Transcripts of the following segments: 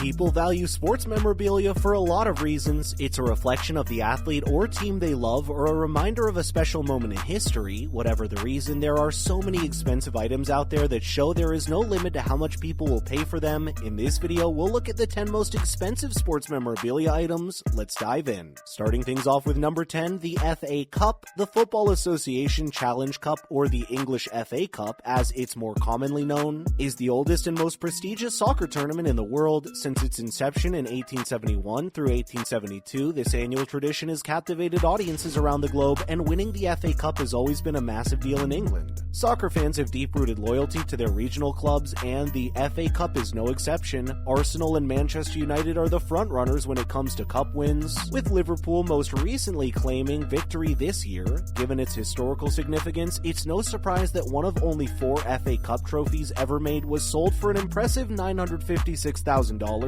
People value sports memorabilia for a lot of reasons. It's a reflection of the athlete or team they love, or a reminder of a special moment in history. Whatever the reason, there are so many expensive items out there that show there is no limit to how much people will pay for them. In this video, we'll look at the 10 most expensive sports memorabilia items. Let's dive in. Starting things off with number 10, the FA Cup. The Football Association Challenge Cup, or the English FA Cup as it's more commonly known, is the oldest and most prestigious soccer tournament in the world. Since its inception in 1871 through 1872, this annual tradition has captivated audiences around the globe, and winning the FA Cup has always been a massive deal in England. Soccer fans have deep-rooted loyalty to their regional clubs, and the FA Cup is no exception. Arsenal and Manchester United are the front-runners when it comes to cup wins, with Liverpool most recently claiming victory this year. Given its historical significance, it's no surprise that one of only 4 FA Cup trophies ever made was sold for an impressive $956,000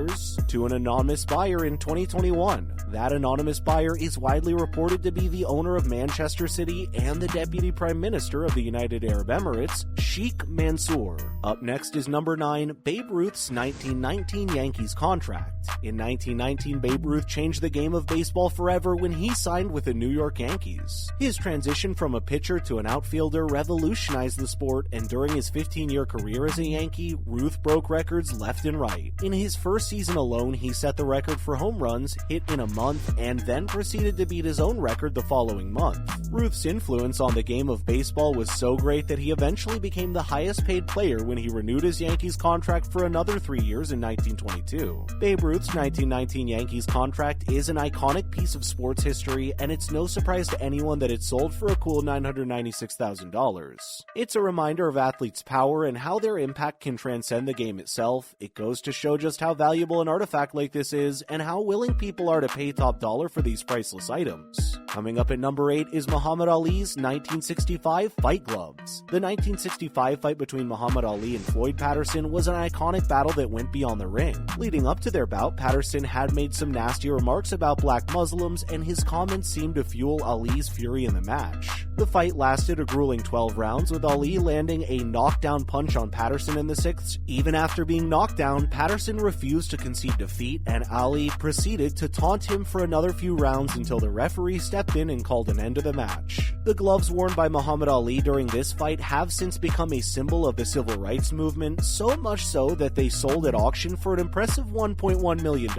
to an anonymous buyer in 2021. That anonymous buyer is widely reported to be the owner of Manchester City and the Deputy Prime Minister of the United Arab Emirates, Sheikh Mansour. Up next is number 9, Babe Ruth's 1919 Yankees contract. In 1919, Babe Ruth changed the game of baseball forever when he signed with the New York Yankees. His transition from a pitcher to an outfielder revolutionized the sport, and during his 15-year career as a Yankee, Ruth broke records left and right. In his first season alone, he set the record for home runs hit in a month, and then proceeded to beat his own record the following month. Ruth's influence on the game of baseball was so great that he eventually became the highest-paid player when he renewed his Yankees contract for another 3 years in 1922. Babe Ruth's 1919 Yankees contract is an iconic piece of sports history, and it's no surprise to anyone that it sold for a cool $996,000. It's a reminder of athletes' power and how their impact can transcend the game itself. It goes to show just how valuable an artifact like this is, and how willing people are to pay top dollar for these priceless items. Coming up at number 8 is Muhammad Ali's 1965 fight gloves. The 1965 fight between Muhammad Ali and Floyd Patterson was an iconic battle that went beyond the ring. Leading up to their bout, Patterson had made some nasty remarks about black Muslims, and his comments seemed to fuel Ali's fury in the match. The fight lasted a grueling 12 rounds, with Ali landing a knockdown punch on Patterson in the 6th. Even after being knocked down, Patterson refused to concede defeat, and Ali proceeded to taunt him for another few rounds until the referee stepped in and called an end to the match. The gloves worn by Muhammad Ali during this fight have since become a symbol of the civil rights movement, so much so that they sold at auction for an impressive $1.1 million.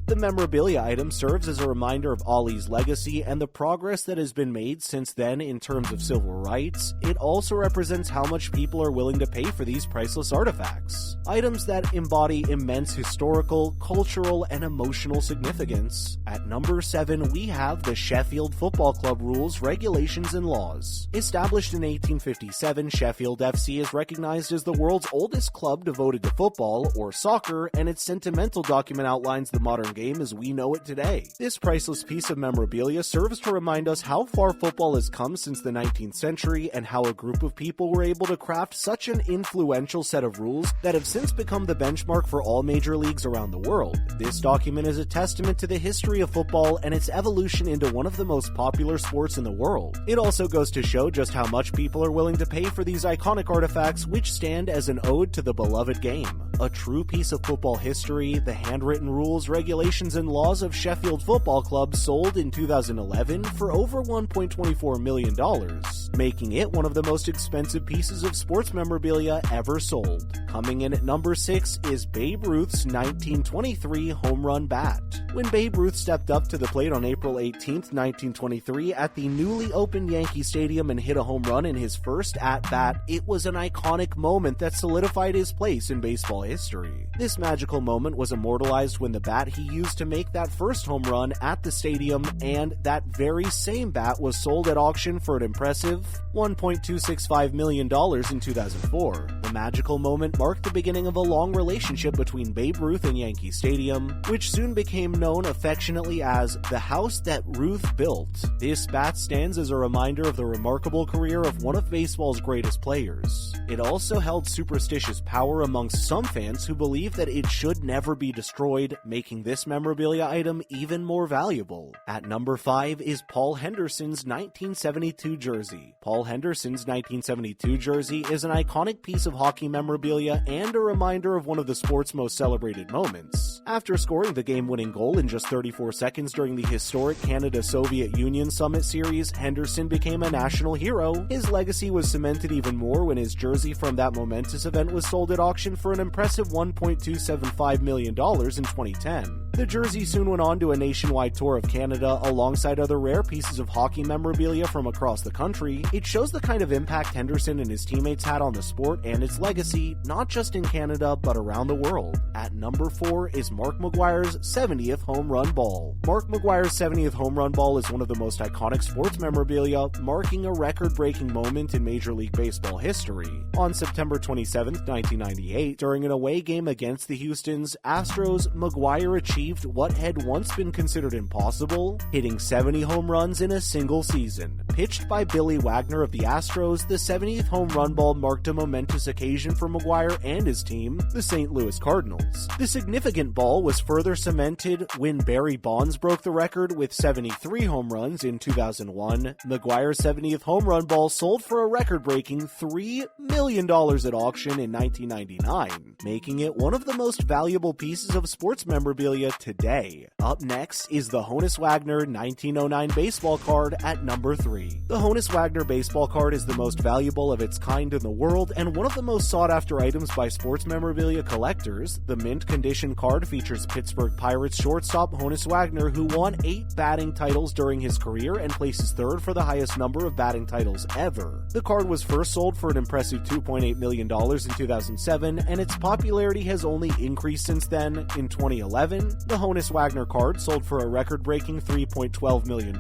The memorabilia item serves as a reminder of Ali's legacy and the progress that has been made since then in terms of civil rights. It also represents how much people are willing to pay for these priceless artifacts. Items that embody immense historical, cultural, and emotional significance. At number 7, we have the Sheffield Football Club rules, regulations, and laws. Established in 1857, Sheffield FC is recognized as the world's oldest club devoted to football, or soccer, and its sentimental document outlines the modern game as we know it today. This priceless piece of memorabilia serves to remind us how far football has come since the 19th century, and how a group of people were able to craft such an influential set of rules that have since become the benchmark for all major leagues around the world. This document is a testament to the history of football and its evolution into one of the most popular sports in the world. It also goes to show just how much people are willing to pay for these iconic artifacts, which stand as an ode to the beloved game. A true piece of football history, the handwritten rules, regulations, and laws of Sheffield Football Club sold in 2011 for over $1.24 million, making it one of the most expensive pieces of sports memorabilia ever sold. Coming in at number 6 is Babe Ruth's 1923 home run bat. When Babe Ruth stepped up to the plate on April 18, 1923 at the newly opened Yankee Stadium and hit a home run in his first at-bat, it was an iconic moment that solidified his place in baseball history. This magical moment was immortalized when the bat he used to make that first home run at the stadium, and that very same bat was sold at auction for an impressive $1.265 million in 2004. The magical moment marked the beginning of a long relationship between Babe Ruth and Yankee Stadium, which soon became known affectionately as the house that Ruth built. This bat stands as a a reminder of the remarkable career of one of baseball's greatest players. It also held superstitious power amongst some fans who believe that it should never be destroyed, making this memorabilia item even more valuable. At number 5 is Paul Henderson's 1972 jersey. Paul Henderson's 1972 jersey is an iconic piece of hockey memorabilia and a reminder of one of the sport's most celebrated moments. After scoring the game-winning goal in just 34 seconds during the historic Canada-Soviet Union Summit Series, Henderson became a national hero. His legacy was cemented even more when his jersey from that momentous event was sold at auction for an impressive $1.275 million in 2010. The jersey soon went on to a nationwide tour of Canada alongside other rare pieces of hockey memorabilia from across the country. It shows the kind of impact Henderson and his teammates had on the sport and its legacy, not just in Canada but around the world. At number 4 is Mark McGwire's 70th home run ball. Mark McGwire's 70th home run ball is one of the most iconic sports memorabilia, marking a record-breaking moment in Major League Baseball history. On September 27, 1998, during an away game against the Houston Astros, McGwire achieved what had once been considered impossible, hitting 70 home runs in a single season. Pitched by Billy Wagner of the Astros, the 70th home run ball marked a momentous occasion for McGwire and his team, the St. Louis Cardinals. The significant ball was further cemented when Barry Bonds broke the record with 73 home runs in 2001. McGwire's 70th home run ball sold for a record-breaking $3 million at auction in 1999, making it one of the most valuable pieces of sports memorabilia today. Up next is the Honus Wagner 1909 baseball card at number 3. The Honus Wagner baseball card is the most valuable of its kind in the world and one of the most sought-after items by sports memorabilia collectors. The mint condition card features Pittsburgh Pirates shortstop Honus Wagner, who won 8 batting titles during his career and places third for the highest number of batting titles ever. The card was first sold for an impressive $2.8 million in 2007, and its popularity has only increased since then. In 2011, the Honus Wagner card sold for a record-breaking $3.12 million,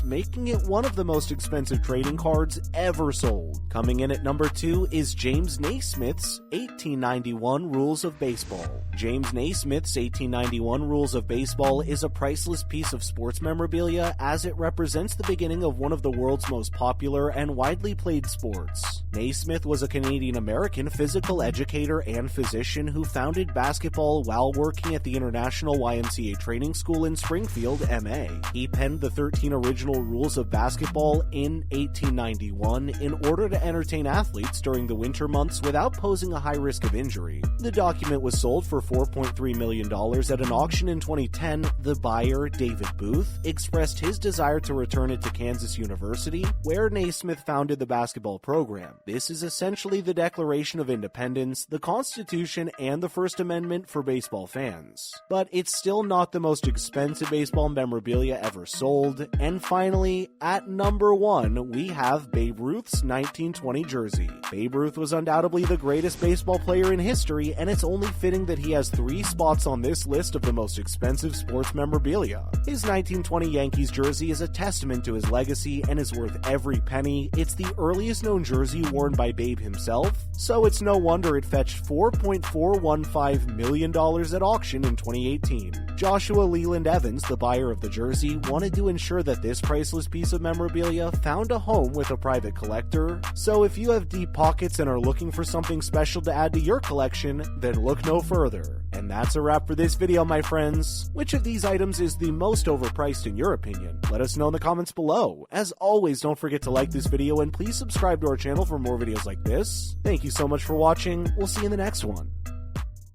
making it one of the most expensive trading cards ever sold. Coming in at number 2 is James Naismith's 1891 Rules of Baseball. James Naismith's 1891 Rules of Baseball is a priceless piece of sports memorabilia as it represents the beginning of one of the world's most popular and widely played sports. Naismith was a Canadian-American physical educator and physician who founded basketball while working at the International YMCA Training School in Springfield, MA. He penned the 13 original rules of basketball in 1891 in order to entertain athletes during the winter months without posing a high risk of injury. The document was sold for $4.3 million at an auction in 2010. The buyer, David Booth, expressed his desire to return it to Kansas University, where Naismith founded the basketball program. This is essentially the Declaration of Independence, the Constitution, and the First Amendment for baseball fans. But it's still not the most expensive baseball memorabilia ever sold. And finally, at number 1, we have Babe Ruth's 1920 jersey. Babe Ruth was undoubtedly the greatest baseball player in history, and it's only fitting that he has 3 spots on this list of the most expensive sports memorabilia. His 1920 Yankees jersey is a testament to his legacy and is worth every penny. It's the earliest known jersey worn by Babe himself, so it's no wonder it fetched $4.415 million at auction in 2018. Joshua Leland Evans, the buyer of the jersey, wanted to ensure that this priceless piece of memorabilia found a home with a private collector. So if you have deep pockets and are looking for something special to add to your collection, then look no further. And that's a wrap for this video, my friends. Which of these items is the most overpriced in your opinion? Let us know in the comments below. As always, don't forget to like this video and please subscribe to our channel for more videos like this. Thank you so much for watching. We'll see you in the next one.